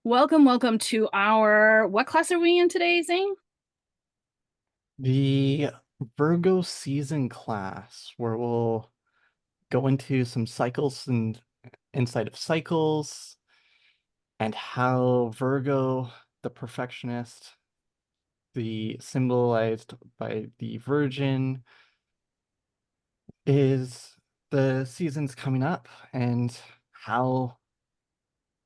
Welcome to our, what class are we in today, Zane? The Virgo season class, where we'll go into some cycles and inside of cycles and how Virgo, the perfectionist, the symbolized by the Virgin, is the seasons coming up and how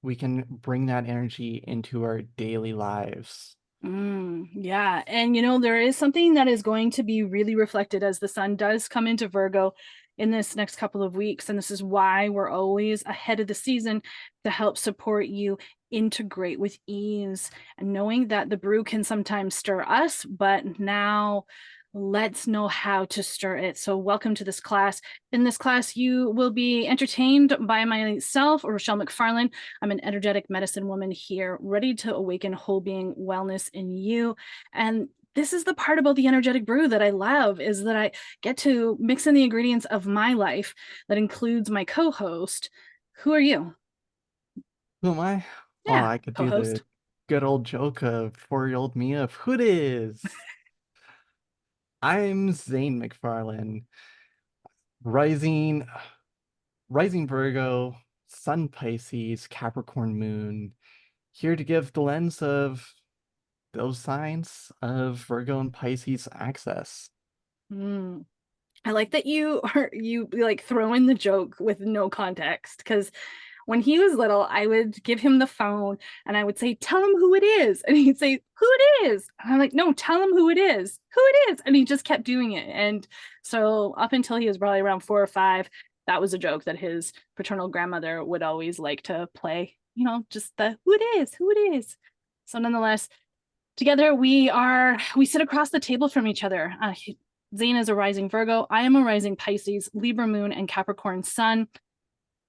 we can bring that energy into our daily lives. Yeah. And there is something that is going to be really reflected as the sun does come into Virgo in this next couple of weeks. And this is why we're always ahead of the season to help support you integrate with ease and knowing that the brew can sometimes stir us, but now let's know how to stir it. So welcome to this class. In this class, you will be entertained by myself, Rochelle McFarland. I'm an energetic medicine woman here, ready to awaken whole being wellness in you. And this is the part about the energetic brew that I love, is that I get to mix in the ingredients of my life that includes my co-host. Who are you? Who am I? Oh, Yeah, I could do co-host. the good old joke of 4-year-old me of who it is. I'm Zane McFarlane, rising rising Virgo, Sun Pisces, Capricorn Moon, here to give the lens of those signs of Virgo and Pisces access. Mm. I like that you like throw in the joke with no context, because when he was little, I would give him the phone and I would say, "Tell him who it is." And he'd say, "Who it is?" And I'm like, "No, tell him who it is. Who it is." And he just kept doing it. And so up until he was probably around 4 or 5, that was a joke that his paternal grandmother would always like to play, just the who it is, who it is. So nonetheless, together we sit across the table from each other. Zane is a rising Virgo. I am a rising Pisces, Libra moon, and Capricorn sun.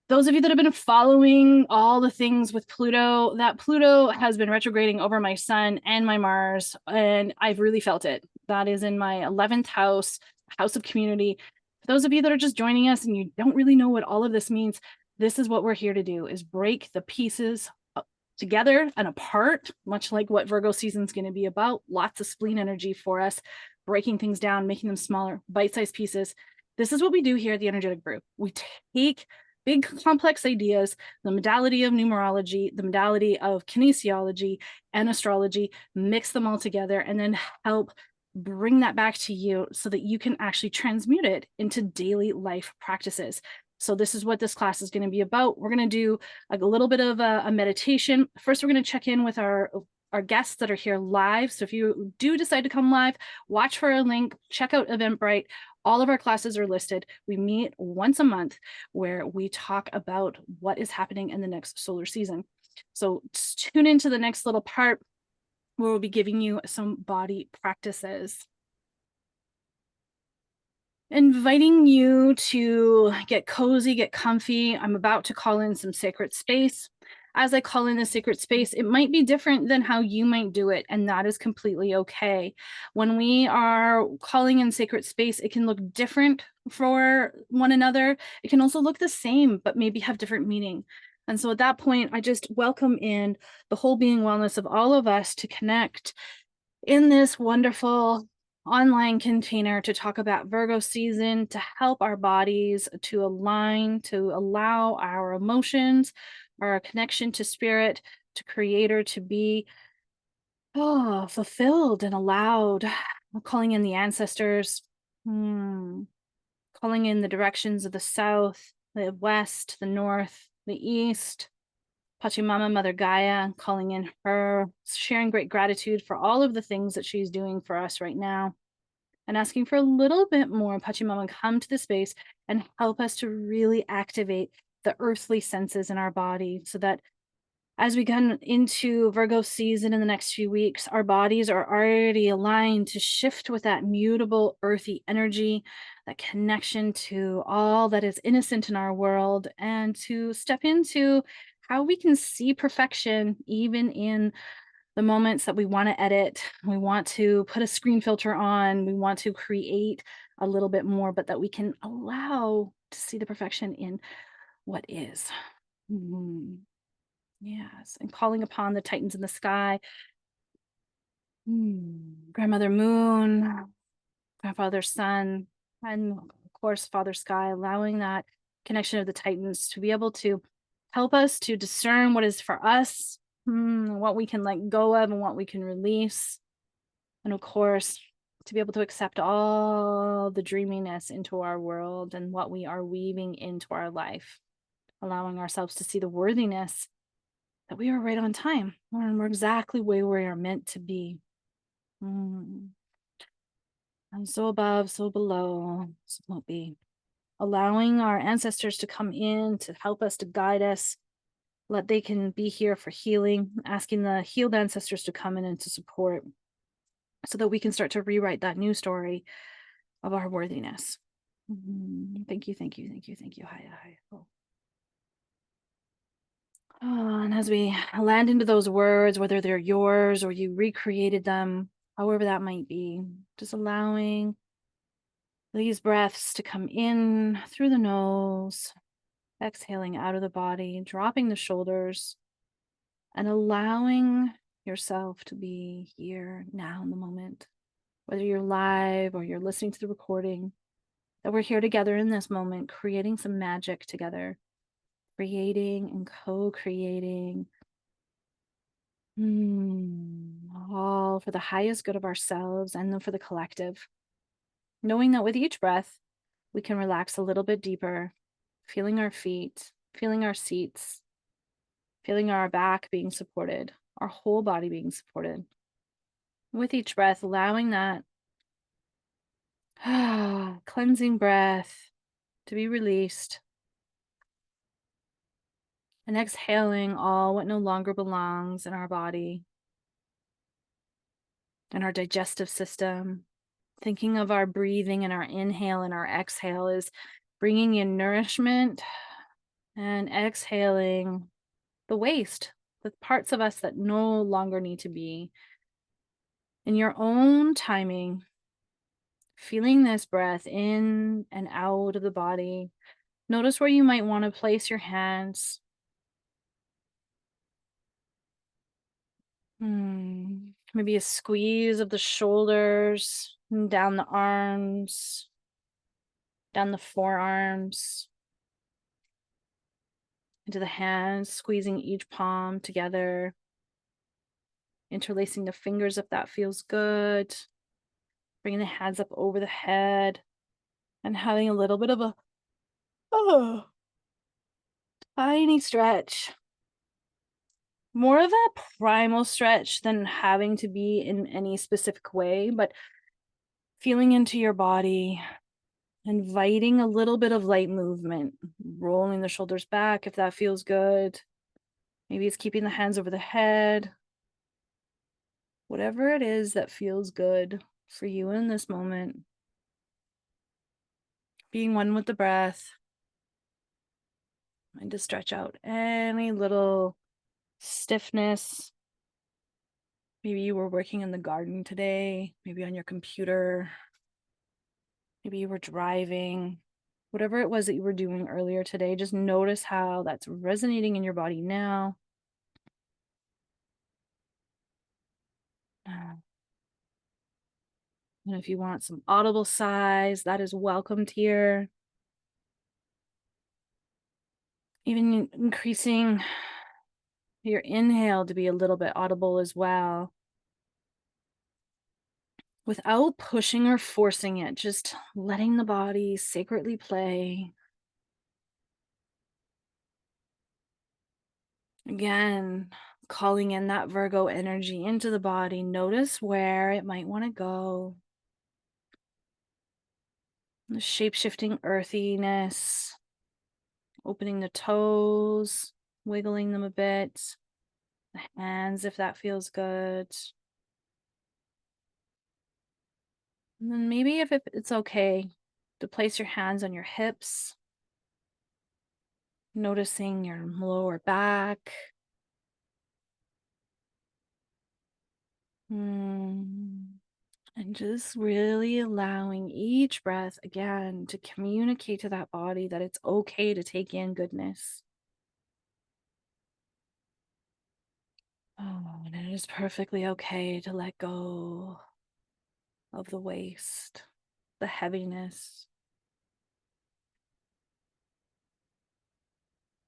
Those of you that have been following all the things with Pluto, that Pluto has been retrograding over my sun and my Mars, and I've really felt it. That is in my 11th house, house of community. For those of you that are just joining us and you don't really know what all of this means, this is what we're here to do, is break the pieces together and apart, much like what Virgo season is going to be about. Lots of spleen energy for us, breaking things down, making them smaller, bite-sized pieces. This is what we do here at the Energetic Brew. We take big complex ideas, the modality of numerology, the modality of kinesiology and astrology, mix them all together, and then help bring that back to you so that you can actually transmute it into daily life practices. So this is what this class is going to be about. We're going to do a little bit of a meditation. First, we're going to check in with our guests that are here live. So if you do decide to come live, watch for a link, check out Eventbrite. All of our classes are listed. We meet once a month where we talk about what is happening in the next solar season. So tune into the next little part where we'll be giving you some body practices. Inviting you to get cozy, get comfy. I'm about to call in some sacred space. As I call in the sacred space, it might be different than how you might do it, and that is completely okay. When we are calling in sacred space, it can look different for one another. It can also look the same, but maybe have different meaning. And so at that point, I just welcome in the whole being wellness of all of us to connect in this wonderful online container to talk about Virgo season, to help our bodies to align, to allow our emotions, our connection to spirit, to creator, to be fulfilled and allowed. I'm calling in the ancestors, calling in the directions of the south, the west, the north, the east, Pachamama, Mother Gaia, calling in her, sharing great gratitude for all of the things that she's doing for us right now, and asking for a little bit more. Pachamama, come to the space and help us to really activate the earthly senses in our body so that as we get into Virgo season in the next few weeks, our bodies are already aligned to shift with that mutable earthy energy, that connection to all that is innocent in our world, and to step into how we can see perfection even in the moments that we want to edit, we want to put a screen filter on, we want to create a little bit more, but that we can allow to see the perfection in what is. Mhm. Yes. And calling upon the Titans in the sky. Grandmother Moon, Grandfather Sun, and of course, Father Sky, allowing that connection of the Titans to be able to help us to discern what is for us, what we can let go of, and what we can release. And of course, to be able to accept all the dreaminess into our world and what we are weaving into our life, allowing ourselves to see the worthiness that we are right on time, and we're exactly where we are meant to be. And so above, so below, so won't be. Allowing our ancestors to come in to help us, to guide us, let they can be here for healing, asking the healed ancestors to come in and to support so that we can start to rewrite that new story of our worthiness. Thank you, thank you, thank you, thank you. Hi, hi. Oh. And as we land into those words, whether they're yours or you recreated them, however that might be, just allowing these breaths to come in through the nose, exhaling out of the body, dropping the shoulders, and allowing yourself to be here now in the moment. Whether you're live or you're listening to the recording, that we're here together in this moment, creating some magic together, creating and co-creating, all for the highest good of ourselves and then for the collective. Knowing that with each breath, we can relax a little bit deeper, feeling our feet, feeling our seats, feeling our back being supported, our whole body being supported. With each breath, allowing that cleansing breath to be released, and exhaling all what no longer belongs in our body and our digestive system. Thinking of our breathing and our inhale and our exhale is bringing in nourishment and exhaling the waste, the parts of us that no longer need to be. In your own timing, feeling this breath in and out of the body. Notice where you might want to place your hands. Maybe a squeeze of the shoulders, and down the arms, down the forearms, into the hands, squeezing each palm together, interlacing the fingers if that feels good, bringing the hands up over the head, and having a little bit of a tiny stretch. More of a primal stretch than having to be in any specific way, but feeling into your body, inviting a little bit of light movement, rolling the shoulders back if that feels good. Maybe it's keeping the hands over the head. Whatever it is that feels good for you in this moment. Being one with the breath. And to stretch out any little stiffness. Maybe you were working in the garden today, maybe on your computer. Maybe you were driving. Whatever it was that you were doing earlier today, just notice how that's resonating in your body now. And if you want some audible sighs, that is welcomed here. Even increasing your inhale to be a little bit audible as well. Without pushing or forcing it, just letting the body sacredly play. Again, calling in that Virgo energy into the body. Notice where it might want to go. The shape-shifting earthiness. Opening the toes, wiggling them a bit. The hands, if that feels good. And then maybe if it's okay to place your hands on your hips. Noticing your lower back. And just really allowing each breath again to communicate to that body that it's okay to take in goodness. It is perfectly okay to let go of the waste, the heaviness,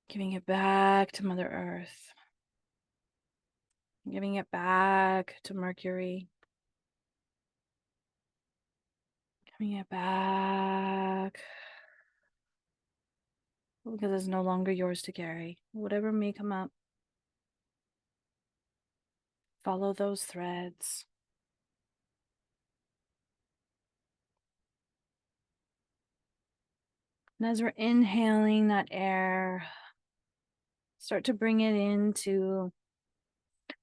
giving it back to Mother Earth, giving it back to Mercury, giving it back because it's no longer yours to carry. Whatever may come up, follow those threads. And as we're inhaling that air, start to bring it into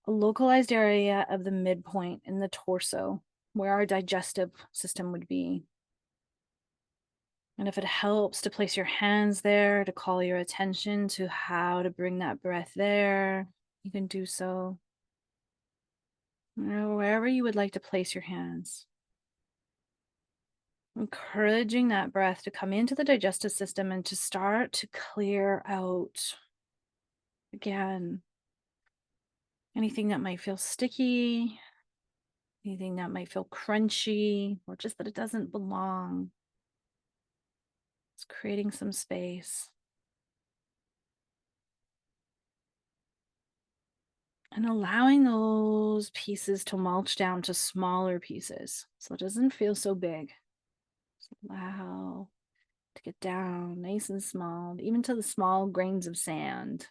a localized area of the midpoint in the torso where our digestive system would be. And if it helps to place your hands there to call your attention to how to bring that breath there, you can do so. Wherever you would like to place your hands. Encouraging that breath to come into the digestive system and to start to clear out again anything that might feel sticky, anything that might feel crunchy, or just that it doesn't belong. It's creating some space. And allowing those pieces to mulch down to smaller pieces so it doesn't feel so big. Just allow to get down nice and small, even to the small grains of sand.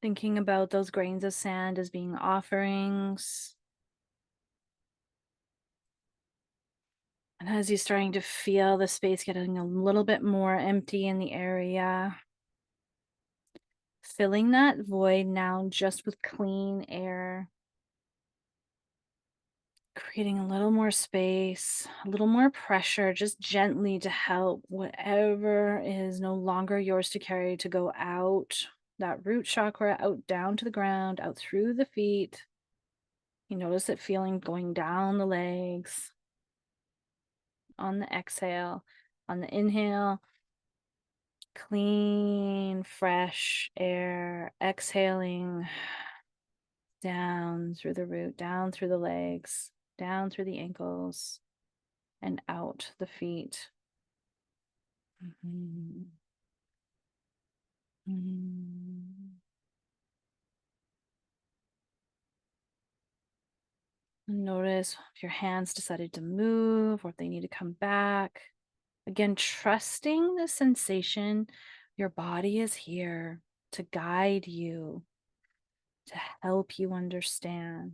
Thinking about those grains of sand as being offerings. And as you're starting to feel the space getting a little bit more empty in the area, filling that void now just with clean air, creating a little more space, a little more pressure, just gently to help whatever is no longer yours to carry to go out that root chakra, out down to the ground, out through the feet. You notice it feeling going down the legs on the exhale, on the inhale. Clean, fresh air, exhaling down through the root, down through the legs, down through the ankles, and out the feet. Mm-hmm. Mm-hmm. Notice if your hands decided to move or if they need to come back. Again, trusting the sensation, your body is here to guide you, to help you understand.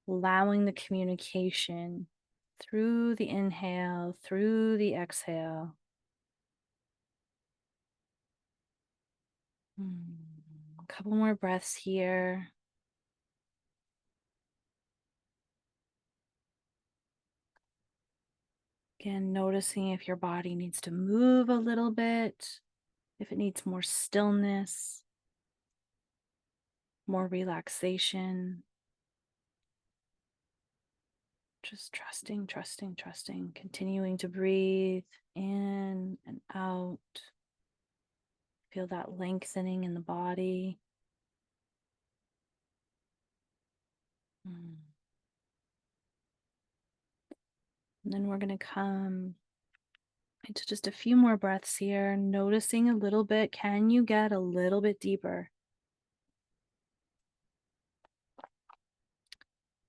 Allowing the communication through the inhale, through the exhale. A couple more breaths here. Again, noticing if your body needs to move a little bit, if it needs more stillness, more relaxation. Just trusting, trusting, trusting, continuing to breathe in and out. Feel that lengthening in the body. And then we're going to come into just a few more breaths here, noticing a little bit. Can you get a little bit deeper?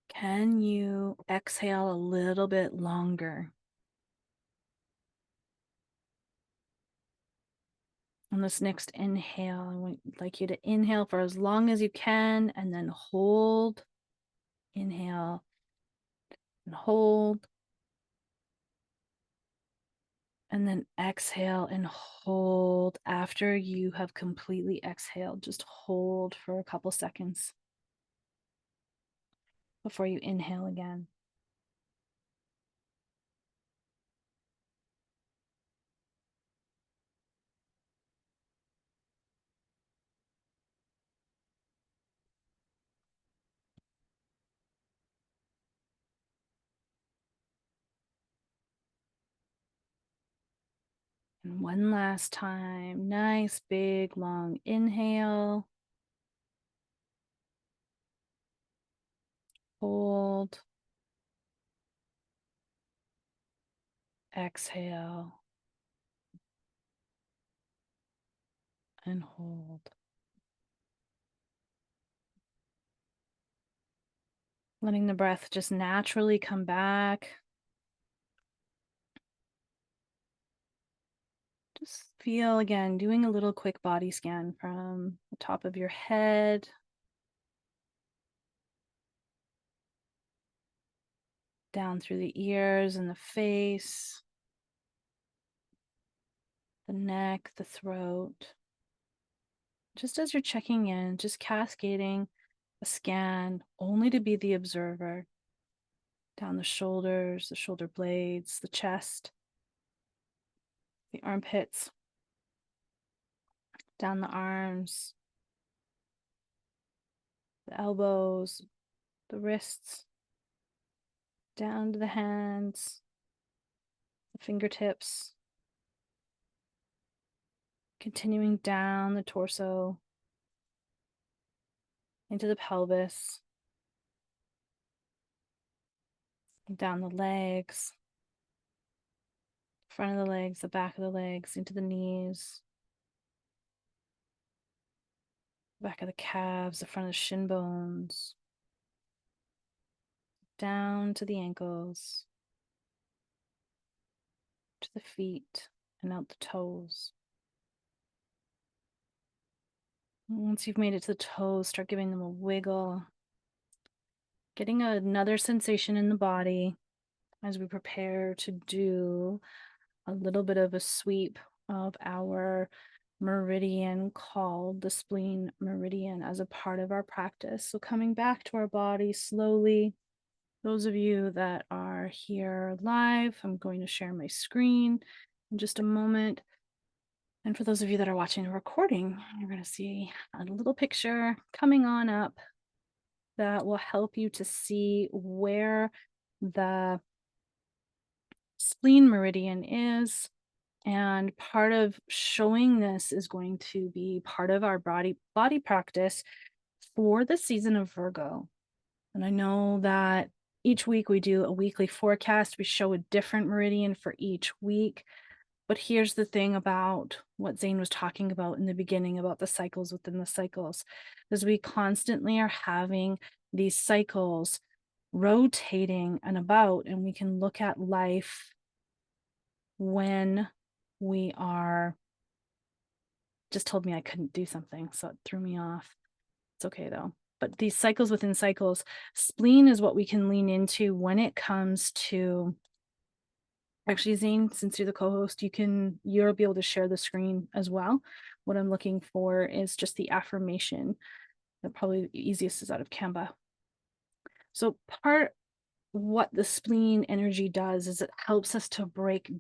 Can you exhale a little bit longer? On this next inhale, I would like you to inhale for as long as you can and then hold. Inhale and hold. And then exhale and hold after you have completely exhaled. Just hold for a couple seconds before you inhale again. And one last time, nice, big, long inhale. Hold. Exhale. And hold. Letting the breath just naturally come back. Just feel again, doing a little quick body scan from the top of your head down through the ears and the face, the neck, the throat. Just as you're checking in, just cascading a scan only to be the observer down the shoulders, the shoulder blades, the chest, the armpits, down the arms, the elbows, the wrists, down to the hands, the fingertips, continuing down the torso, into the pelvis, down the legs, front of the legs, the back of the legs, into the knees, back of the calves, the front of the shin bones, down to the ankles, to the feet, and out the toes. Once you've made it to the toes, start giving them a wiggle, getting another sensation in the body as we prepare to do a little bit of a sweep of our meridian called the spleen meridian as a part of our practice. So coming back to our body slowly. Those of you that are here live, I'm going to share my screen in just a moment. And for those of you that are watching the recording, you're going to see a little picture coming on up that will help you to see where the spleen meridian is. And part of showing this is going to be part of our body practice for the season of Virgo. And I know that each week we do a weekly forecast. We show a different meridian for each week. But here's the thing about what Zane was talking about in the beginning about the cycles within the cycles, is we constantly are having these cycles rotating and about, and we can look at life when we are, just told me I couldn't do something, so it threw me off. It's okay though. But these cycles within cycles, spleen is what we can lean into when it comes to, actually, Zane, since you're the co-host, you'll be able to share the screen as well. What I'm looking for is just the affirmation. That probably the easiest is out of Canva. So what the spleen energy does is it helps us to break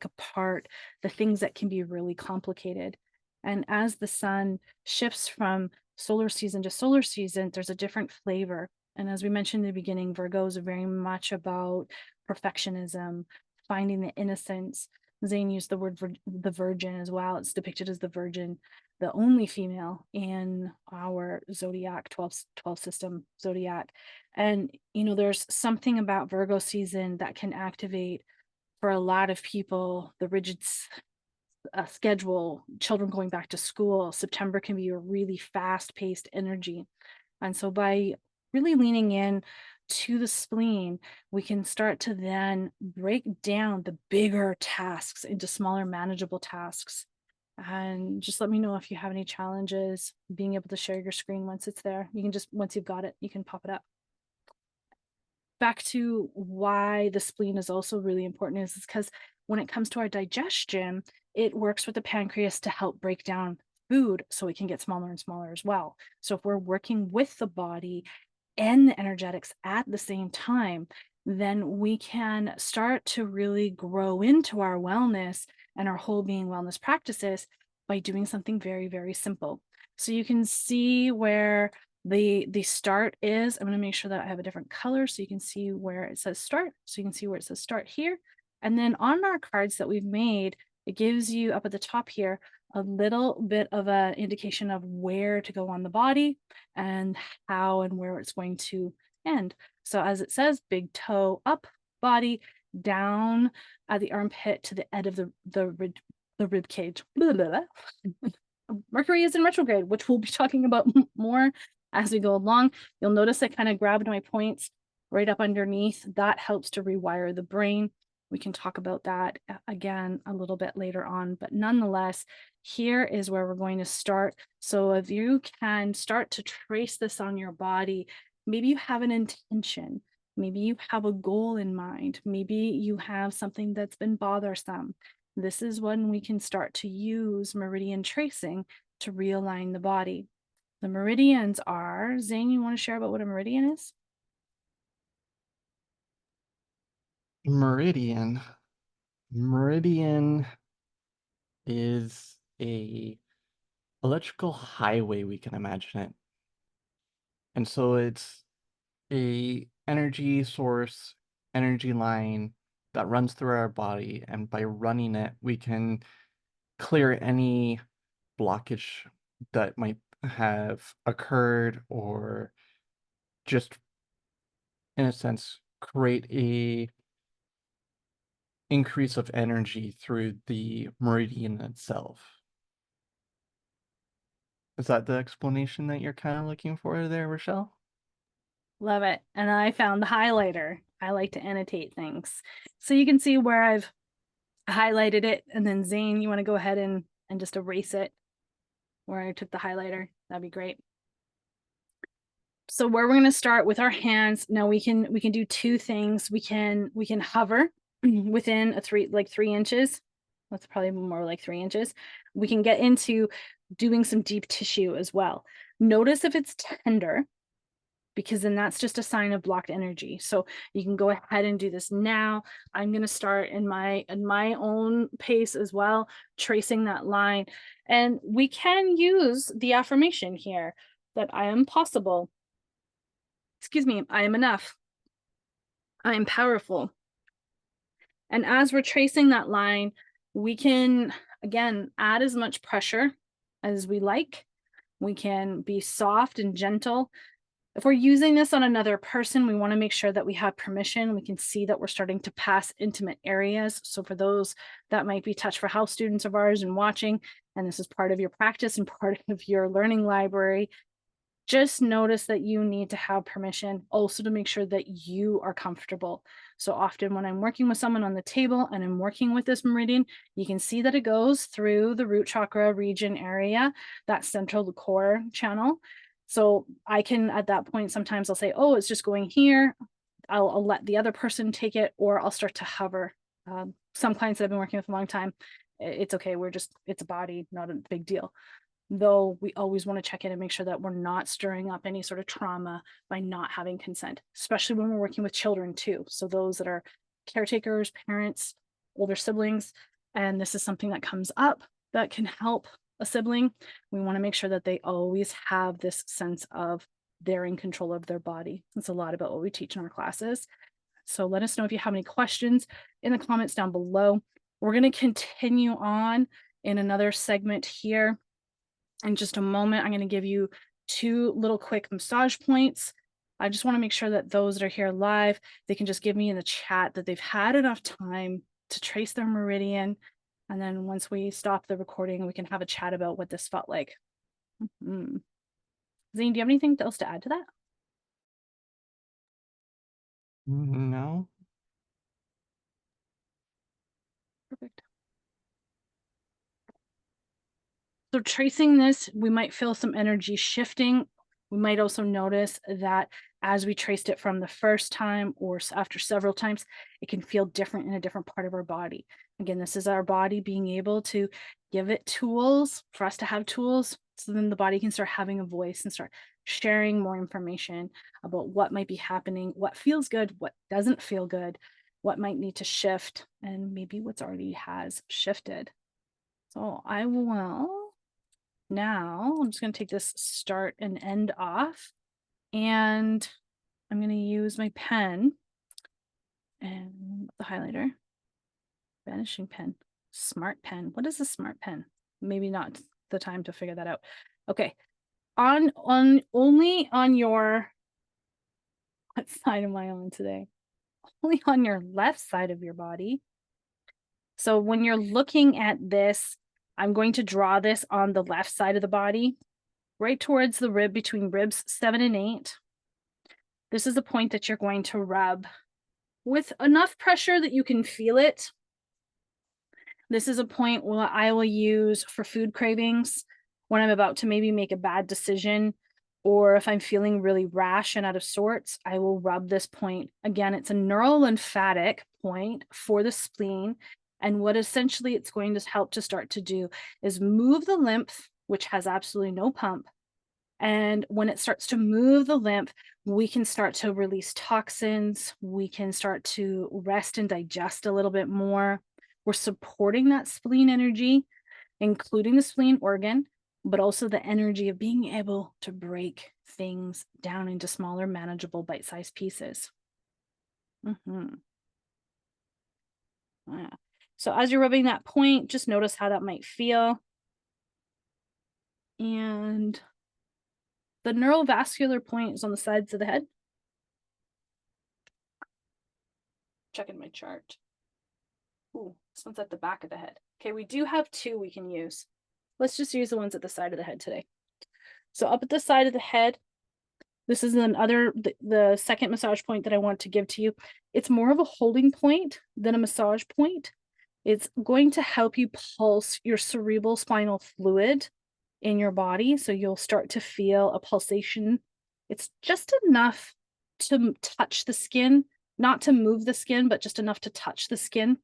apart the things that can be really complicated. And as the sun shifts from solar season to solar season, there's a different flavor. And as we mentioned in the beginning, Virgos are very much about perfectionism, finding the innocence. Zane used the word the virgin as well. It's depicted as the virgin, the only female in our zodiac, 12 system zodiac. And, there's something about Virgo season that can activate for a lot of people the rigid schedule, children going back to school. September can be a really fast-paced energy. And so by really leaning in to the spleen, we can start to then break down the bigger tasks into smaller, manageable tasks. And just let me know if you have any challenges being able to share your screen once it's there. You can just, once you've got it, you can pop it up. Back to why the spleen is also really important is because when it comes to our digestion, it works with the pancreas to help break down food so it can get smaller and smaller as well. So if we're working with the body and the energetics at the same time, then we can start to really grow into our wellness and our whole being wellness practices by doing something very, very simple. So you can see where the start is. I'm going to make sure that I have a different color so you can see where it says start. So you can see where it says start here. And then on our cards that we've made, It gives you up at the top here a little bit of an indication of where to go on the body and how and where it's going to end. So as it says, big toe up, body down at the armpit to the end of the rib cage. Blah, blah, blah. Mercury is in retrograde, which we'll be talking about more as we go along. You'll notice I kind of grabbed my points right up underneath. That helps to rewire the brain. We can talk about that again a little bit later on, but nonetheless, here is where we're going to start. So if you can start to trace this on your body, maybe you have an intention, maybe you have a goal in mind, maybe you have something that's been bothersome. This is when we can start to use meridian tracing to realign the body. The meridians are, Zane, you want to share about what a meridian is? Meridian. Meridian is a electrical highway, we can imagine it. And so it's a energy source, energy line that runs through our body, and by running it, we can clear any blockage that might have occurred, or just in a sense create a increase of energy through the meridian itself. Is that the explanation that you're kind of looking for there, Rochelle? Love it. And I found the highlighter. I like to annotate things. So you can see where I've highlighted it. And then Zane, you want to go ahead and just erase it where I took the highlighter. That'd be great. So where we're going to start with our hands. Now we can do two things. We can hover within a 3 inches. That's probably more like 3 inches. We can get into doing some deep tissue as well. Notice if it's tender, because then that's just a sign of blocked energy. So you can go ahead and do this now. I'm going to start in my own pace as well, tracing that line. And we can use the affirmation here that I am possible. Excuse me, I am enough. I am powerful. And as we're tracing that line, we can, again, add as much pressure as we like. We can be soft and gentle. If we're using this on another person, we want to make sure that we have permission. We can see that we're starting to pass intimate areas. So for those that might be touch for house students of ours and watching, and this is part of your practice and part of your learning library, just notice that you need to have permission also to make sure that you are comfortable. So often when I'm working with someone on the table and I'm working with this meridian, you can see that it goes through the root chakra region area, that central core channel. So I can, at that point, sometimes I'll say, oh, it's just going here. I'll let the other person take it, or I'll start to hover. Some clients that I've been working with a long time, it's okay. It's a body, not a big deal. Though we always want to check in and make sure that we're not stirring up any sort of trauma by not having consent, especially when we're working with children too. So those that are caretakers, parents, older siblings, and this is something that comes up that can help a sibling, we want to make sure that they always have this sense of they're in control of their body. It's a lot about what we teach in our classes. So let us know if you have any questions in the comments down below. We're going to continue on in another segment here. In just a moment, I'm going to give you 2 little quick massage points. I just want to make sure that those that are here live, they can just give me in the chat that they've had enough time to trace their meridian. And then once we stop the recording, we can have a chat about what this felt like. Zane, do you have anything else to add to that? No. Perfect. So tracing this, we might feel some energy shifting. We might also notice that as we traced it from the first time or after several times, it can feel different in a different part of our body. Again, this is our body being able to give it tools for us to have tools. So then the body can start having a voice and start sharing more information about what might be happening, what feels good, what doesn't feel good, what might need to shift, and maybe what's already has shifted. So I will now, I'm just going to take this start and end off, and I'm going to use my pen and the highlighter, vanishing pen. Smart pen. What is a smart pen? Maybe not the time to figure that out. Okay. On only on your what side am I on today? Only on your left side of your body. So when you're looking at this, I'm going to draw this on the left side of the body, right towards the rib between ribs 7 and 8. This is the point that you're going to rub with enough pressure that you can feel it. This is a point where I will use for food cravings when I'm about to maybe make a bad decision, or if I'm feeling really rash and out of sorts, I will rub this point. Again, it's a neurolymphatic point for the spleen. And what essentially it's going to help to start to do is move the lymph, which has absolutely no pump. And when it starts to move the lymph, we can start to release toxins. We can start to rest and digest a little bit more. We're supporting that spleen energy, including the spleen organ, but also the energy of being able to break things down into smaller, manageable, bite-sized pieces. Yeah. So as you're rubbing that point, just notice how that might feel. And the neurovascular point is on the sides of the head. Checking my chart. Ooh, this one's at the back of the head. Okay, we do have two we can use. Let's just use the ones at the side of the head today. So up at the side of the head, this is the second massage point that I want to give to you. It's more of a holding point than a massage point. It's going to help you pulse your cerebral spinal fluid in your body. So you'll start to feel a pulsation. It's just enough to touch the skin, not to move the skin, but just enough to touch the skin.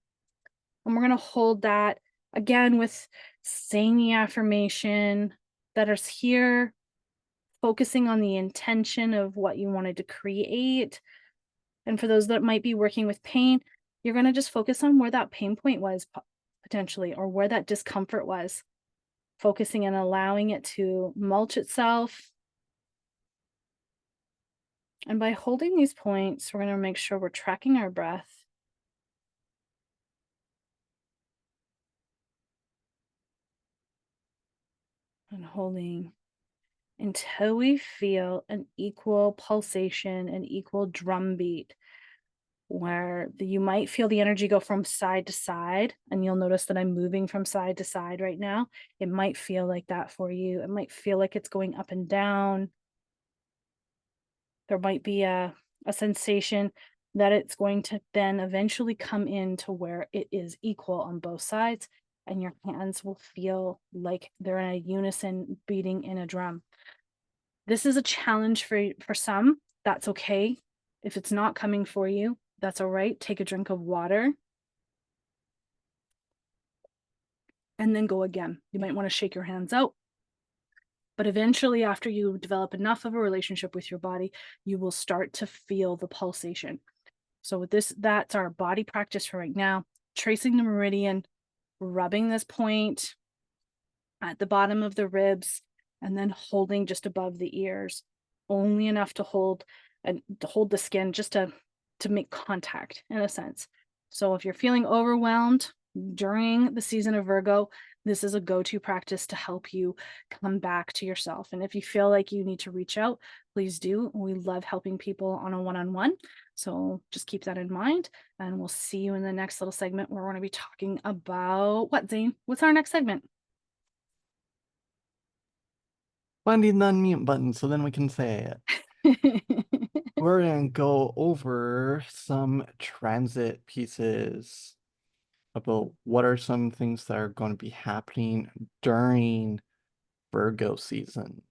And we're going to hold that again with saying the affirmation that is here, focusing on the intention of what you wanted to create. And for those that might be working with pain, you're going to just focus on where that pain point was potentially, or where that discomfort was, focusing and allowing it to mulch itself. And by holding these points, we're going to make sure we're tracking our breath. And holding until we feel an equal pulsation, an equal drumbeat, where you might feel the energy go from side to side. And you'll notice that I'm moving from side to side right now. It might feel like that for you. It might feel like it's going up and down. There might be a sensation that it's going to then eventually come into where it is equal on both sides, and your hands will feel like they're in a unison beating in a drum. This is a challenge for some. That's okay. If it's not coming for you, that's all right. Take a drink of water and then go again. You might want to shake your hands out. But eventually, after you develop enough of a relationship with your body, you will start to feel the pulsation. So with this, that's our body practice for right now. Tracing the meridian, rubbing this point at the bottom of the ribs, and then holding just above the ears, only enough to hold and to hold the skin just to make contact in a sense. So if you're feeling overwhelmed during the season of Virgo, this is a go-to practice to help you come back to yourself. And if you feel like you need to reach out, please do. We love helping people on a one-on-one. So just keep that in mind. And we'll see you in the next little segment where we're going to be talking about what, Zane? What's our next segment? Finding the unmute button so then we can say it. We're going to go over some transit pieces about what are some things that are going to be happening during Virgo season.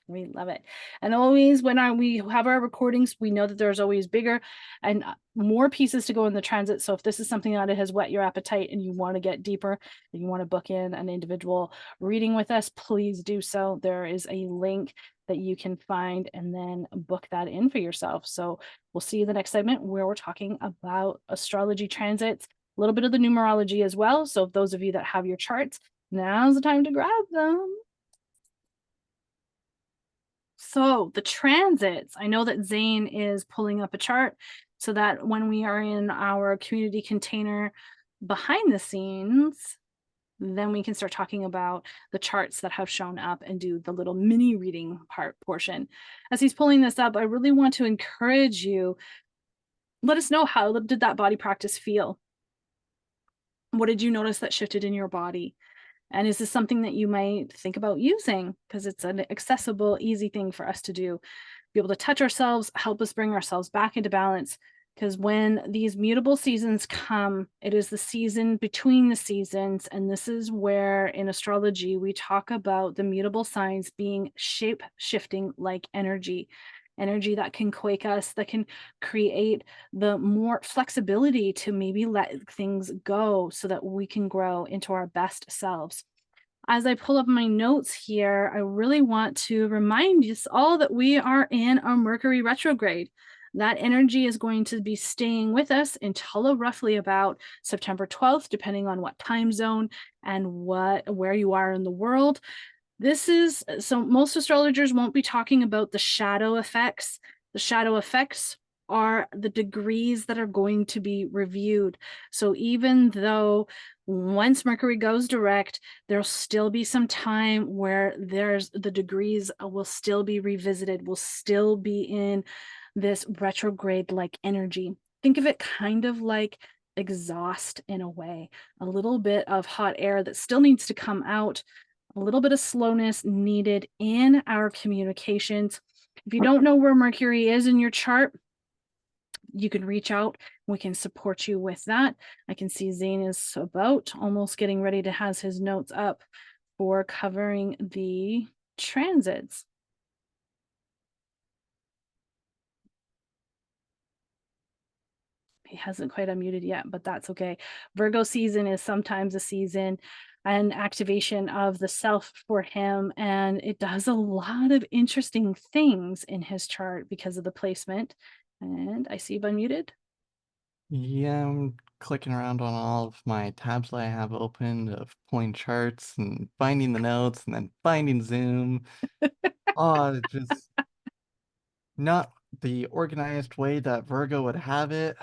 We love it. And always when we have our recordings, we know that there's always bigger and more pieces to go in the transit. So if this is something that has whet your appetite and you want to get deeper, and you want to book in an individual reading with us, please do so. There is a link that you can find and then book that in for yourself. So we'll see you in the next segment where we're talking about astrology transits, a little bit of the numerology as well. So if those of you that have your charts, now's the time to grab them. So the transits, I know that Zane is pulling up a chart so that when we are in our community container, behind the scenes, then we can start talking about the charts that have shown up and do the little mini reading part portion. As he's pulling this up, I really want to encourage you. Let us know, how did that body practice feel? What did you notice that shifted in your body? And is this something that you might think about using? Because it's an accessible, easy thing for us to do. Be able to touch ourselves, help us bring ourselves back into balance. Because when these mutable seasons come, it is the season between the seasons. And this is where in astrology, we talk about the mutable signs being shape shifting like energy. Energy that can quake us, that can create the more flexibility to maybe let things go so that we can grow into our best selves. As I pull up my notes here, I really want to remind us all that we are in a Mercury retrograde. That energy is going to be staying with us until roughly about September 12th, depending on what time zone and where you are in the world. This is so most astrologers won't be talking about the shadow effects. The shadow effects are the degrees that are going to be reviewed. So even though once Mercury goes direct, there'll still be some time where there's the degrees will still be revisited, will still be in this retrograde like energy. Think of it kind of like exhaust in a way, a little bit of hot air that still needs to come out, a little bit of slowness needed in our communications. If you don't know where Mercury is in your chart, you can reach out. We can support you with that. I can see Zane is about almost getting ready to has his notes up for covering the transits. He hasn't quite unmuted yet, but that's okay. Virgo season is sometimes a season, an activation of the self for him, and it does a lot of interesting things in his chart because of the placement. And I see you've unmuted. Yeah, I'm clicking around on all of my tabs that I have open of pulling charts and finding the notes and then finding Zoom. Oh, it's just not the organized way that Virgo would have it.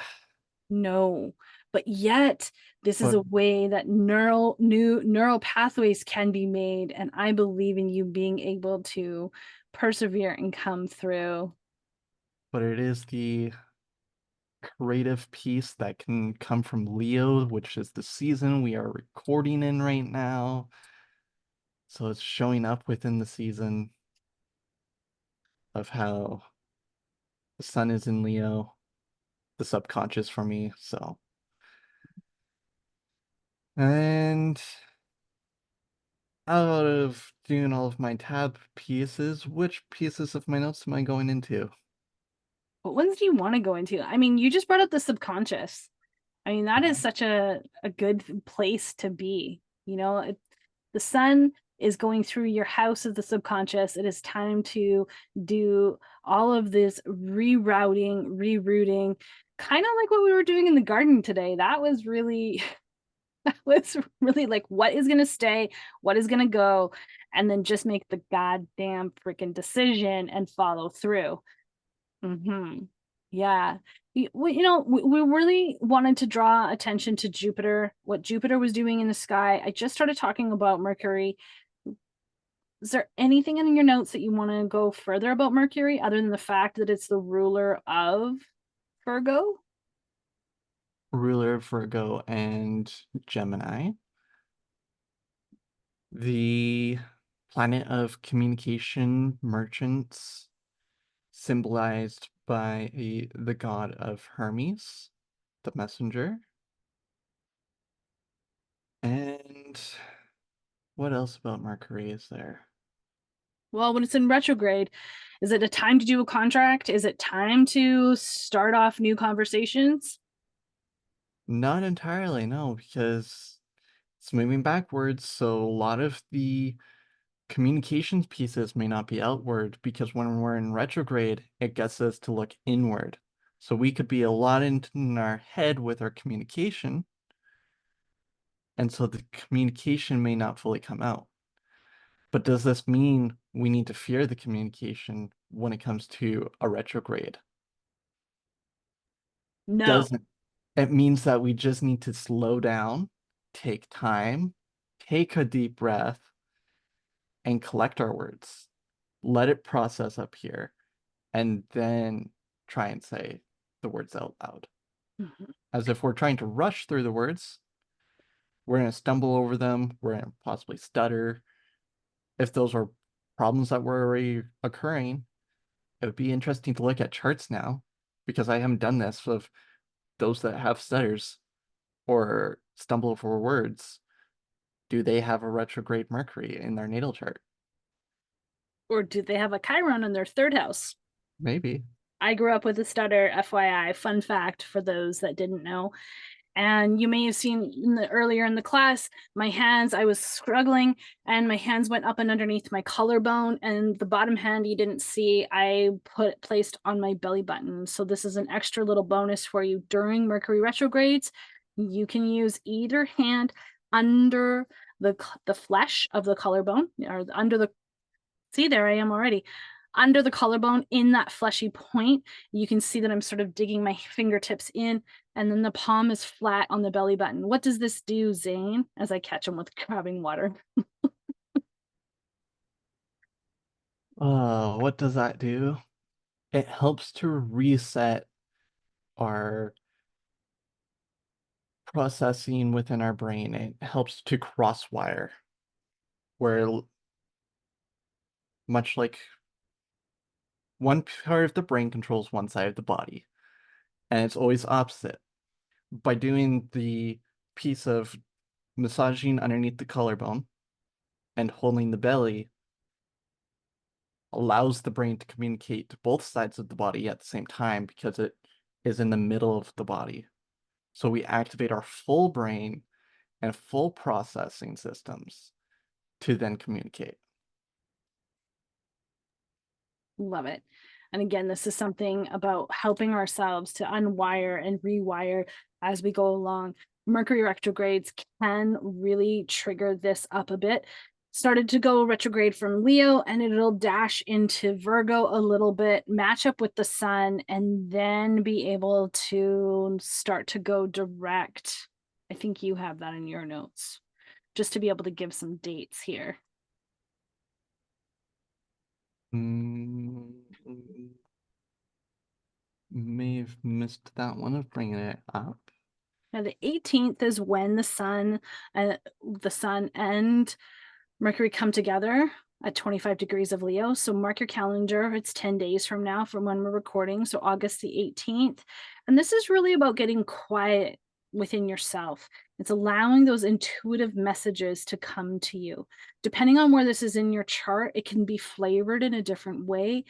No, but yet this is But a way that new neural pathways can be made, and I believe in you being able to persevere and come through. but it is the creative piece that can come from Leo, which is the season we are recording in right now. So it's showing up within the season of how the sun is in Leo, the subconscious for me. So, and out of doing all of my tab pieces, which pieces of my notes am I going into? What ones do you want to go into? I mean, you just brought up the subconscious. I mean, that is such a good place to be. You know, the sun is going through your house of the subconscious. It is time to do all of this rerouting, kind of like what we were doing in the garden today. That was really, that was really like what is going to stay, what is going to go, and then just make the goddamn freaking decision and follow through. Mhm. Yeah. We really wanted to draw attention to Jupiter, what Jupiter was doing in the sky. I just started talking about Mercury. Is there anything in your notes that you want to go further about Mercury other than the fact that it's the ruler of Virgo? Ruler of Virgo and Gemini. The planet of communication merchants, symbolized by the god of Hermes, the messenger. And what else about Mercury is there? Well, when it's in retrograde, is it a time to do a contract? Is it time to start off new conversations? Not entirely, no, because it's moving backwards, so a lot of the communications pieces may not be outward because when we're in retrograde, it gets us to look inward. So we could be a lot in our head with our communication, and so the communication may not fully come out. But does this mean we need to fear the communication when it comes to a retrograde? No. Doesn't. It means that we just need to slow down, take time, take a deep breath, and collect our words. Let it process up here, and then try and say the words out loud. Mhm. As if we're trying to rush through the words, we're going to stumble over them, we're going to possibly stutter. If those are problems that were already occurring, it would be interesting to look at charts now, because I haven't done this with those that have stutters or stumble over words. Do they have a retrograde Mercury in their natal chart? Or do they have a Chiron in their third house? Maybe. I grew up with a stutter, FYI, fun fact for those that didn't know. And you may have seen earlier in the class, my hands, I was struggling and my hands went up and underneath my collarbone, and the bottom hand you didn't see, I placed on my belly button. So this is an extra little bonus for you during Mercury retrogrades. You can use either hand under the flesh of the collarbone, or under the, see, there I am already. Under the collarbone in that fleshy point, you can see that I'm sort of digging my fingertips in, and then the palm is flat on the belly button. What does this do, Zane? As I catch him with grabbing water. What does that do? It helps to reset our processing within our brain. It helps to crosswire, where much like one part of the brain controls one side of the body, and it's always opposite. By doing the piece of massaging underneath the collarbone and holding the belly, allows the brain to communicate to both sides of the body at the same time because it is in the middle of the body. So we activate our full brain and full processing systems to then communicate. Love it. And again, this is something about helping ourselves to unwire and rewire as we go along. Mercury retrogrades can really trigger this up a bit. Started to go retrograde from Leo, and it'll dash into Virgo a little bit, match up with the sun, and then be able to start to go direct. I think you have that in your notes, just to be able to give some dates here. Mm, may have missed that one of bringing it up. Now, the 18th is when the sun and Mercury come together at 25 degrees of Leo. So mark your calendar. It's 10 days from now from when we're recording. So August the 18th. And this is really about getting quiet within yourself. It's allowing those intuitive messages to come to you. Depending on where this is in your chart, it can be flavored in a different way.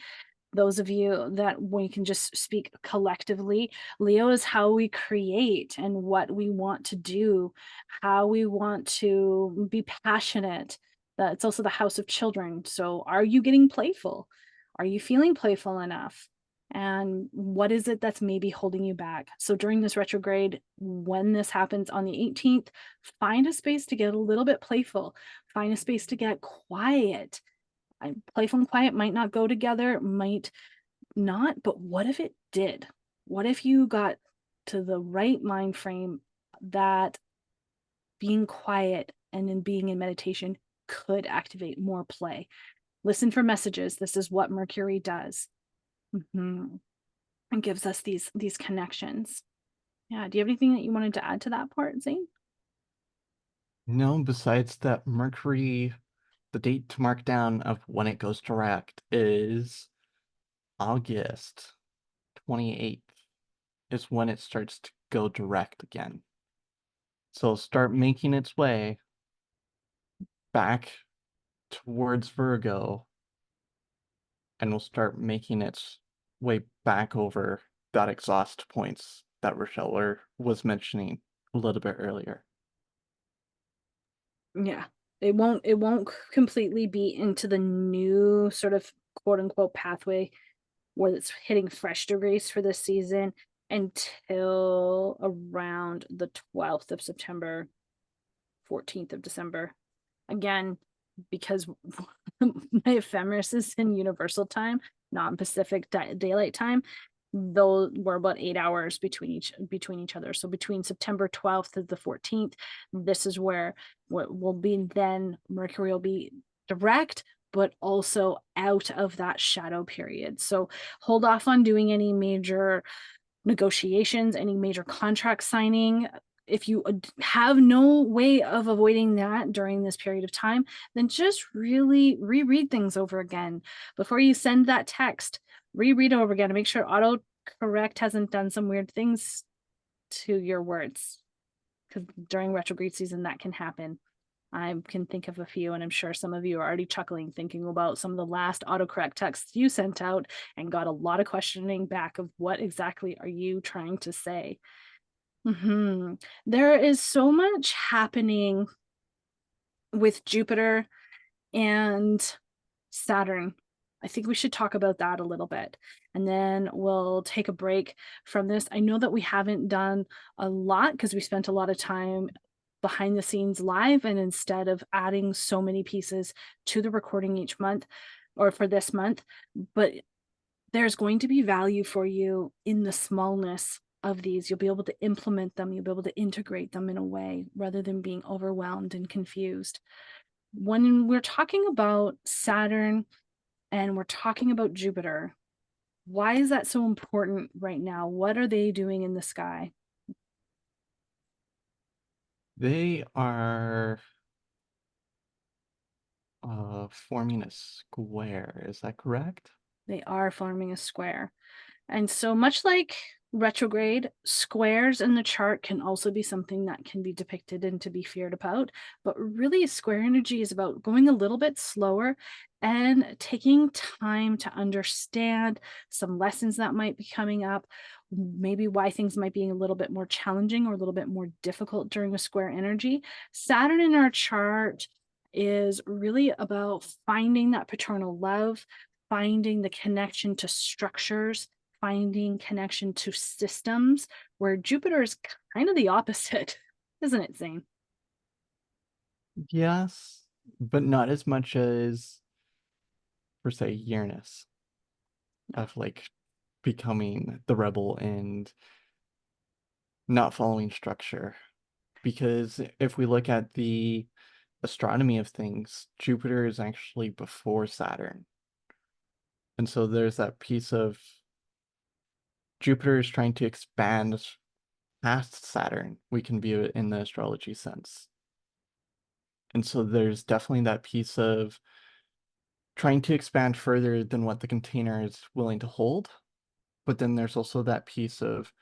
Those of you that we can just speak collectively, Leo is how we create and what we want to do, how we want to be passionate. It's also the house of children. So are you getting playful? Are you feeling playful enough? And what is it that's maybe holding you back? So during this retrograde, when this happens on the 18th, find a space to get a little bit playful, find a space to get quiet. Playful and quiet might not go together, might not, but what if it did? What if you got to the right mind frame that being quiet and in being in meditation could activate more play? Listen for messages. This is what Mercury does. And gives us these connections. Yeah. Do you have anything that you wanted to add to that part, Zane? No, besides that, Mercury, the date to mark down of when it goes direct is August 28th, is when it starts to go direct again. So start making its way back towards Virgo, and will start making its way back over that exhaust points that Rochelle was mentioning a little bit earlier. Yeah. It won't completely be into the new sort of quote unquote pathway where it's hitting fresh degrees for this season until around the 12th of September, 14th of December. Again, because my ephemeris is in universal time, not in Pacific daylight time. Though we're about 8 hours between each other. So between September 12th to the 14th, this is where what will be then Mercury will be direct, but also out of that shadow period. So hold off on doing any major negotiations, any major contract signing. If you have no way of avoiding that during this period of time, then just really reread things over again. Before you send that text, reread over again to make sure autocorrect hasn't done some weird things to your words. Because during retrograde season, that can happen. I can think of a few, and I'm sure some of you are already chuckling, thinking about some of the last autocorrect texts you sent out and got a lot of questioning back of what exactly are you trying to say. There is so much happening with Jupiter and Saturn. I think we should talk about that a little bit. And then we'll take a break from this. I know that we haven't done a lot because we spent a lot of time behind the scenes live, and instead of adding so many pieces to the recording each month or for this month, but there's going to be value for you in the smallness of these. You'll be able to implement them, you'll be able to integrate them in a way rather than being overwhelmed and confused. When we're talking about Saturn and we're talking about Jupiter, why is that so important right now? What are they doing in the sky? They are forming a square. Is that correct? They are forming a square. And so much like retrograde, squares in the chart can also be something that can be depicted and to be feared about. But really, square energy is about going a little bit slower and taking time to understand some lessons that might be coming up, maybe why things might be a little bit more challenging or a little bit more difficult during a square energy. Saturn in our chart is really about finding that paternal love, finding the connection to structures, finding connection to systems, where Jupiter is kind of the opposite, isn't it, Zane? Yes, but not as much as, per se, Uranus No. of like becoming the rebel and not following structure. Because if we look at the astronomy of things, Jupiter is actually before Saturn. And so there's that piece of Jupiter is trying to expand past Saturn. We can view it in the astrology sense. And so there's definitely that piece of trying to expand further than what the container is willing to hold. But then there's also that piece of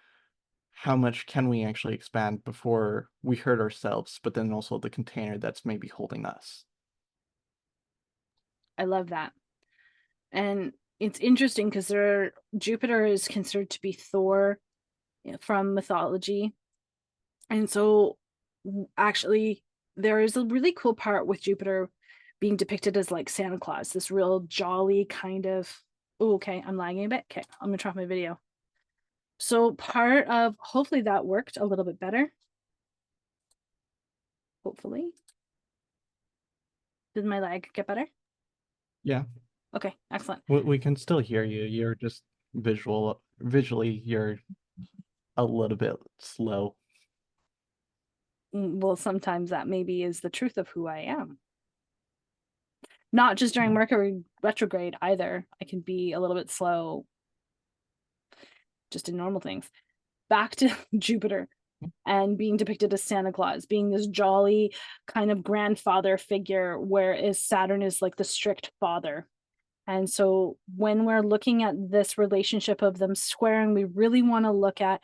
how much can we actually expand before we hurt ourselves, but then also the container that's maybe holding us. I love that. And it's interesting because Jupiter is considered to be Thor from mythology. And so actually there is a really cool part with Jupiter being depicted as like Santa Claus, this real jolly kind of, oh, okay, I'm lagging a bit. Okay, I'm gonna try my video. So part of, hopefully that worked a little bit better. Hopefully. Did my lag get better? Yeah, Okay, excellent. we can still hear you. You're just visually, you're a little bit slow. Well, sometimes that maybe is the truth of who I am. Not just during Mercury retrograde either. I can be a little bit slow just in normal things. Back to Jupiter and being depicted as Santa Claus, being this jolly kind of grandfather figure, whereas Saturn is like the strict father. And so when we're looking at this relationship of them squaring, we really want to look at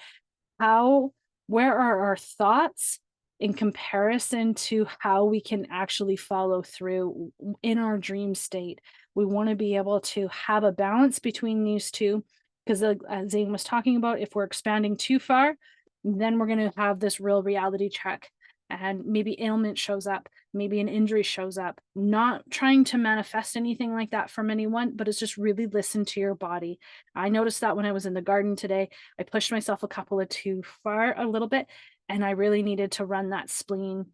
where are our thoughts in comparison to how we can actually follow through in our dream state. We want to be able to have a balance between these two, because as Zane was talking about, if we're expanding too far, then we're going to have this real reality check, and maybe ailment shows up, maybe an injury shows up. Not trying to manifest anything like that from anyone, but it's just really listen to your body. I noticed that when I was in the garden today, I pushed myself a couple of too far a little bit, and I really needed to run that spleen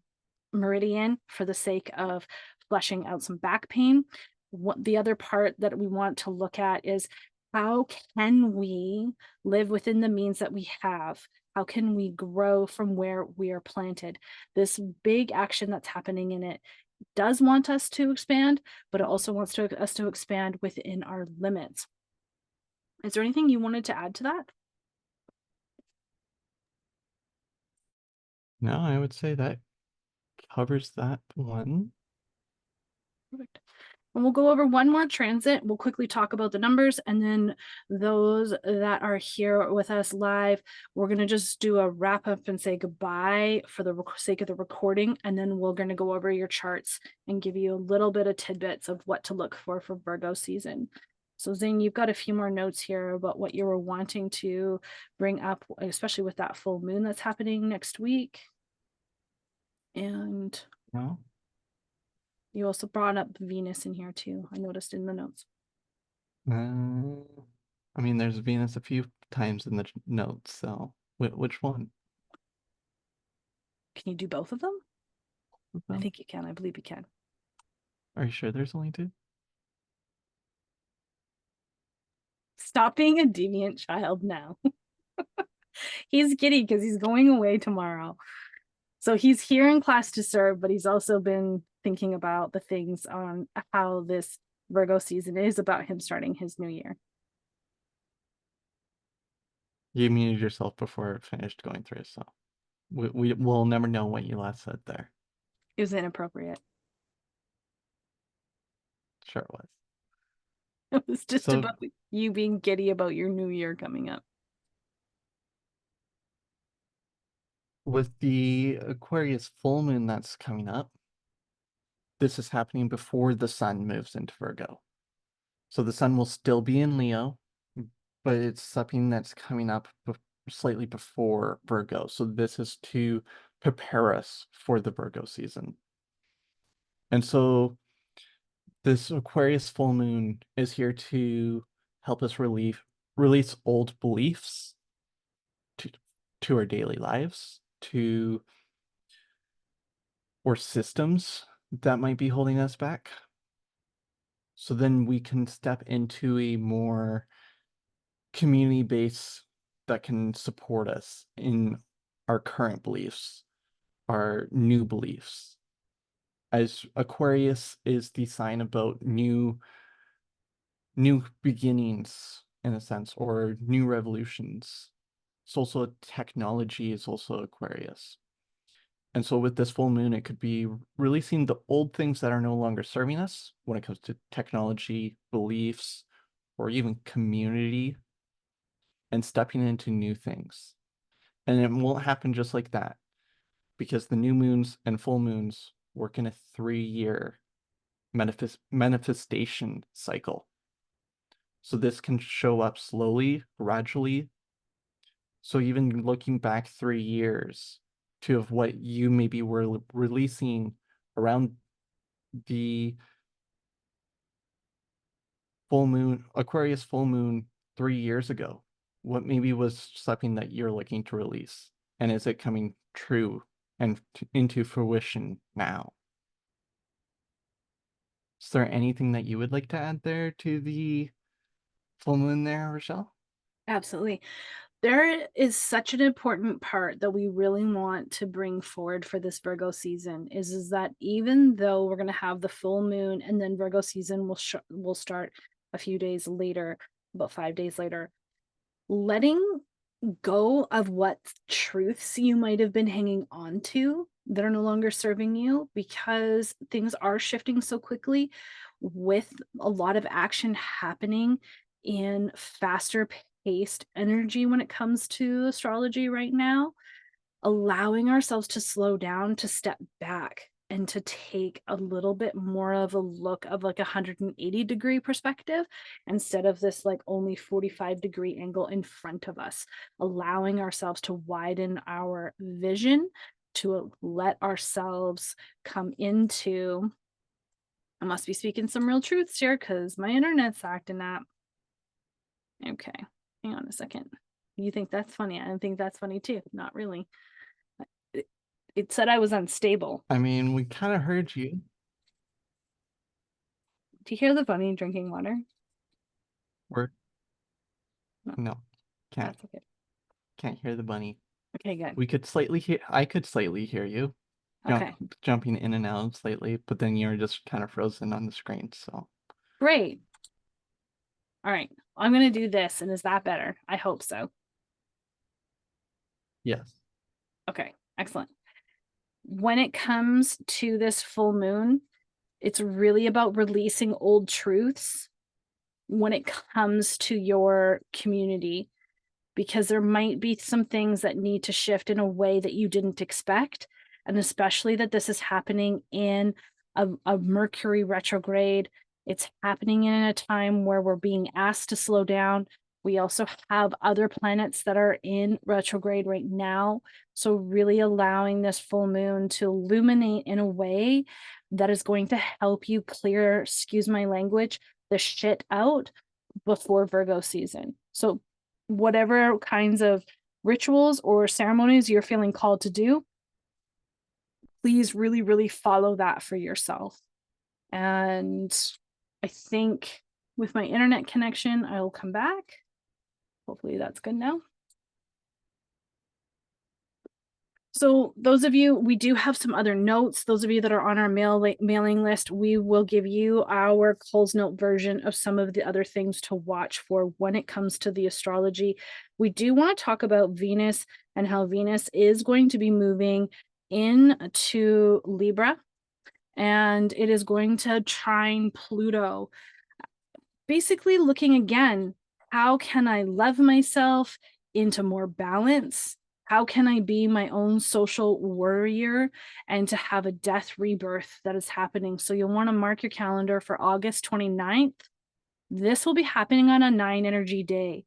meridian for the sake of flushing out some back pain. What the other part that we want to look at is how can we live within the means that we have? How can we grow from where we are planted? This big action that's happening in it does want us to expand, but it also wants us to expand within our limits. Is there anything you wanted to add to that? No, I would say that covers that one. Perfect. And we'll go over one more transit. We'll quickly talk about the numbers, and then those that are here with us live, we're going to just do a wrap up and say goodbye for the sake of the recording. And then we're going to go over your charts and give you a little bit of tidbits of what to look for Virgo season. So Zane, you've got a few more notes here about what you were wanting to bring up, especially with that full moon that's happening next week. And No. you also brought up Venus in here too, I noticed in the notes. I mean, there's Venus a few times in the notes, so which one? Can you do both of them? Of I them? think you can. I believe you can. Are you sure there's only two? Stop being a deviant child now. He's giddy because he's going away tomorrow. So he's here in class to serve, but he's also been thinking about the things on how this Virgo season is about him starting his new year. You muted yourself before it finished going through, so we'll never know what you last said there. It was inappropriate. Sure it was. It was just So about you being giddy about your new year coming up. with the Aquarius full moon that's coming up, this is happening before the sun moves into Virgo. So the sun will still be in Leo, but it's something that's coming up slightly before Virgo. So this is to prepare us for the Virgo season. And so this Aquarius full moon is here to help us release old beliefs to, to our daily lives, to or systems that might be holding us back. So then we can step into a more community base that can support us in our current beliefs, our new beliefs. As Aquarius is the sign about new beginnings in a sense, or new revolutions. It's also technology is also Aquarius. And so with this full moon, it could be releasing the old things that are no longer serving us when it comes to technology, beliefs, or even community, and stepping into new things. And it won't happen just like that, because the new moons and full moons work in a 3-year manifestation cycle. So this can show up slowly, gradually. So even looking back 3 years to of what you maybe were releasing around the full moon, Aquarius full moon 3 years ago, what maybe was something that you're looking to release? And is it coming true and into fruition now? Is there anything that you would like to add there to the full moon there, Rochelle? Absolutely. There is such an important part that we really want to bring forward for this Virgo season is that even though we're going to have the full moon and then Virgo season will start a few days later, about 5 days later, letting go of what truths you might have been hanging on to that are no longer serving you because things are shifting so quickly with a lot of action happening in faster paced energy when it comes to astrology right now, allowing ourselves to slow down, to step back and to take a little bit more of a look of like 180-degree perspective instead of this like only 45-degree angle in front of us, allowing ourselves to widen our vision, to let ourselves come into, I must be speaking some real truths here because my internet's acting up. Okay, hang on a second. You think that's funny? I think that's funny too. Not really. It said I was unstable. I mean, we kind of heard you. Do you hear the bunny drinking water? We're No, No, can't. that's okay. Can't hear the bunny. Okay, good. We could slightly hear. I could slightly hear you, Okay, jumping in and out slightly, but then you're just kind of frozen on the screen. So great. All right, I'm gonna do this, and is that better? I hope so. yes, Okay, excellent. When it comes to this full moon, it's really about releasing old truths when it comes to your community, because there might be some things that need to shift in a way that you didn't expect. And especially that this is happening in a Mercury retrograde. It's happening in a time where we're being asked to slow down. We also have other planets that are in retrograde right now. So, really allowing this full moon to illuminate in a way that is going to help you clear, excuse my language, the shit out before Virgo season. So, whatever kinds of rituals or ceremonies you're feeling called to do, please really, really follow that for yourself. And I think with my internet connection, I will come back. Hopefully that's good now. So those of you, we do have some other notes. Those of you that are on our mailing list, we will give you our Coles Note version of some of the other things to watch for when it comes to the astrology. We do want to talk about Venus and how Venus is going to be moving into Libra, and it is going to trine Pluto. Basically looking again, how can I love myself into more balance? How can I be my own social warrior and to have a death rebirth that is happening? So you'll want to mark your calendar for August 29th. This will be happening on a 9 energy day.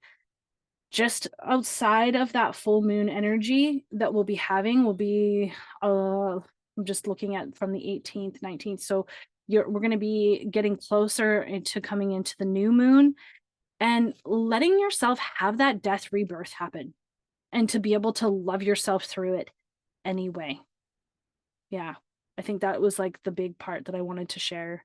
Just outside of that full moon energy that we'll be having will be, I'm just looking at from the 18th, 19th. So we're going to be getting closer into coming into the new moon and letting yourself have that death rebirth happen and to be able to love yourself through it anyway. Yeah, I think that was like the big part that I wanted to share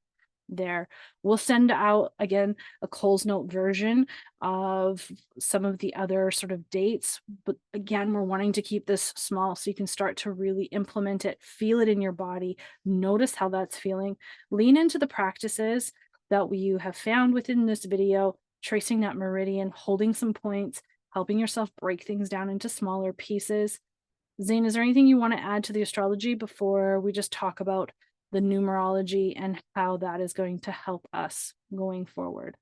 there. We'll send out again a Coles Note version of some of the other sort of dates, but again, we're wanting to keep this small so you can start to really implement it, feel it in your body, notice how that's feeling, lean into the practices that you have found within this video, tracing that meridian, holding some points, helping yourself break things down into smaller pieces. Zane, is there anything you want to add to the astrology before we just talk about the numerology and how that is going to help us going forward?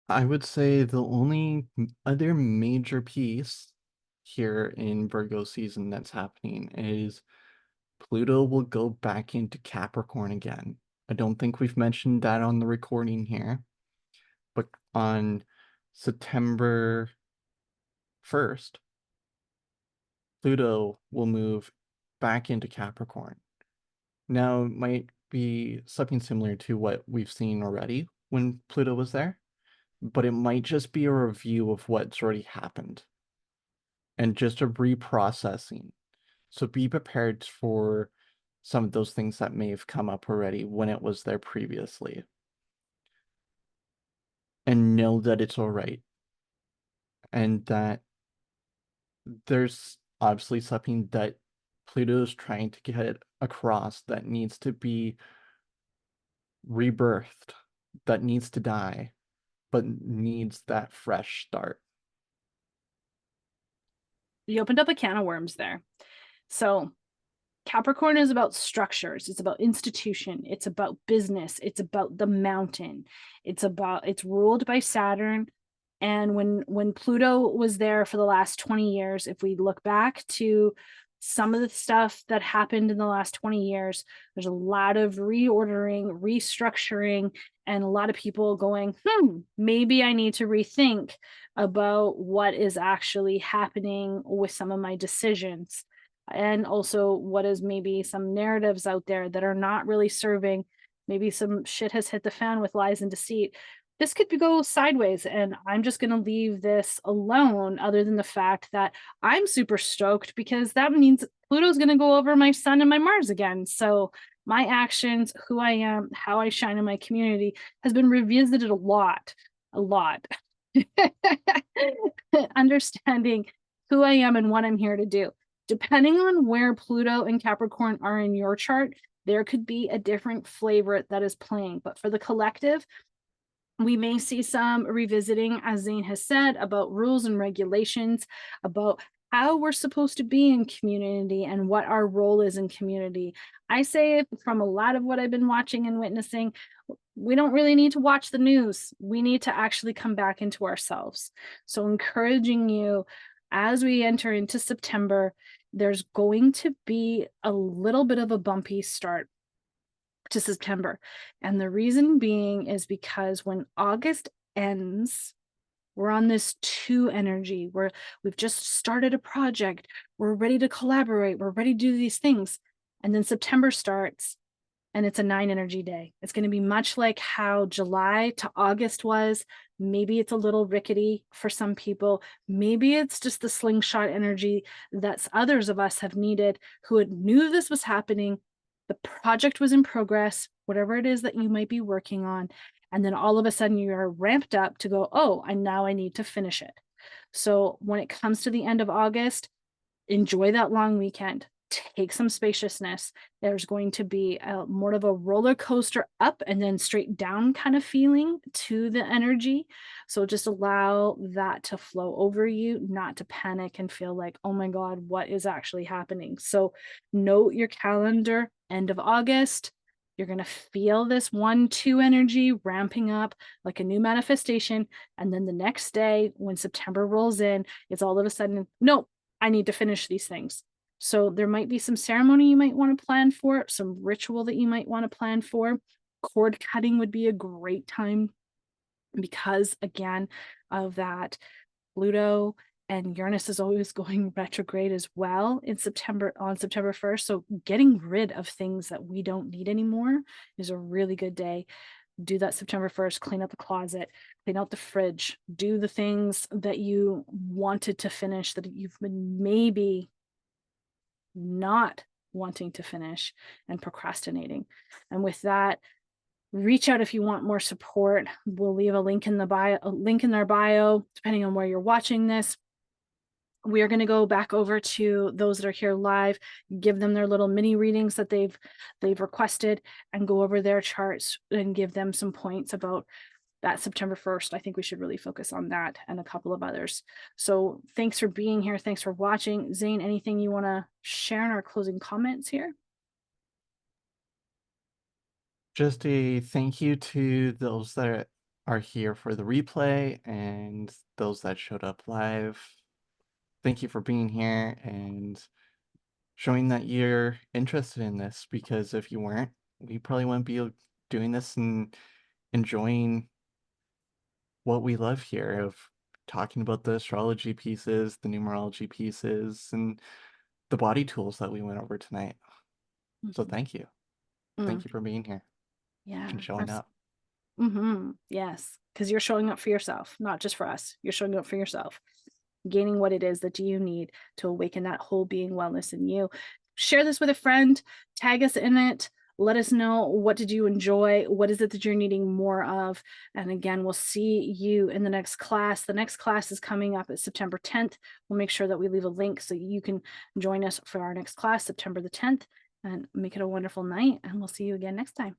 I would say the only other major piece here in Virgo season that's happening is Pluto will go back into Capricorn again. I don't think we've mentioned that on the recording here, but on September 1st, Pluto will move back into Capricorn. Now, it might be something similar to what we've seen already when Pluto was there, but it might just be a review of what's already happened and just a reprocessing. So be prepared for some of those things that may have come up already when it was there previously. And know that it's all right. And that there's obviously something that Pluto's trying to get across that needs to be rebirthed, that needs to die, but needs that fresh start. You opened up a can of worms there. So Capricorn is about structures, it's about institution, it's about business, it's about the mountain, it's ruled by Saturn. And when Pluto was there for the last 20 years, if we look back to some of the stuff that happened in the last 20 years, there's a lot of reordering, restructuring, and a lot of people going, maybe I need to rethink about what is actually happening with some of my decisions. And also what is maybe some narratives out there that are not really serving. Maybe some shit has hit the fan with lies and deceit. This could go sideways, and I'm just going to leave this alone, other than the fact that I'm super stoked because that means Pluto's going to go over my sun and my Mars again. So my actions, who I am, how I shine in my community has been revisited a lot, a lot. Understanding who I am and what I'm here to do. Depending on where Pluto and Capricorn are in your chart, there could be a different flavor that is playing. But for the collective, we may see some revisiting, as Zane has said, about rules and regulations, about how we're supposed to be in community and what our role is in community. I say, from a lot of what I've been watching and witnessing, we don't really need to watch the news. We need to actually come back into ourselves. So, encouraging you as we enter into September, there's going to be a little bit of a bumpy start to September. And the reason being is because when August ends, we're on this two energy where we've just started a project, we're ready to collaborate, we're ready to do these things. And then September starts and it's a 9 energy day. It's going to be much like how July to August was. Maybe it's a little rickety for some people. Maybe it's just the slingshot energy that others of us have needed who had knew this was happening. The project was in progress, whatever it is that you might be working on. And then all of a sudden you are ramped up to go, oh, and now I need to finish it. So when it comes to the end of August, enjoy that long weekend, take some spaciousness. There's going to be more of a roller coaster up and then straight down kind of feeling to the energy. So just allow that to flow over you, not to panic and feel like, oh my God, what is actually happening? So note your calendar, end of August. You're going to feel this 1-2 energy ramping up like a new manifestation. And then the next day, when September rolls in, it's all of a sudden, nope, I need to finish these things. So there might be some ceremony you might want to plan for, some ritual that you might want to plan for. Cord cutting would be a great time because, again, of that Pluto and Uranus is always going retrograde as well in September, on September 1st. So getting rid of things that we don't need anymore is a really good day. Do that September 1st, clean out the closet, clean out the fridge, do the things that you wanted to finish that you've been maybe not wanting to finish and procrastinating. And with that, reach out if you want more support. We'll leave a link in the bio, a link in their bio, depending on where you're watching this. We are going to go back over to those that are here live, give them their little mini readings that they've requested, and go over their charts and give them some points about that September 1st. I think we should really focus on that and a couple of others. So thanks for being here. Thanks for watching. Zane, anything you want to share in our closing comments here? Just a thank you to those that are here for the replay and those that showed up live. Thank you for being here and showing that you're interested in this, because if you weren't, we probably wouldn't be doing this and enjoying what we love here of talking about the astrology pieces, the numerology pieces, and the body tools that we went over tonight. So thank you. Mm, Thank you for being here yeah. and showing up. Yes, because you're showing up for yourself, not just for us. You're showing up for yourself, gaining what it is that you need to awaken that whole being wellness in you. Share this with a friend, tag us in it. Let us know, what did you enjoy? What is it that you're needing more of? And again, we'll see you in the next class. The next class is coming up at September 10th. We'll make sure that we leave a link so you can join us for our next class, September the 10th, and make it a wonderful night. And we'll see you again next time.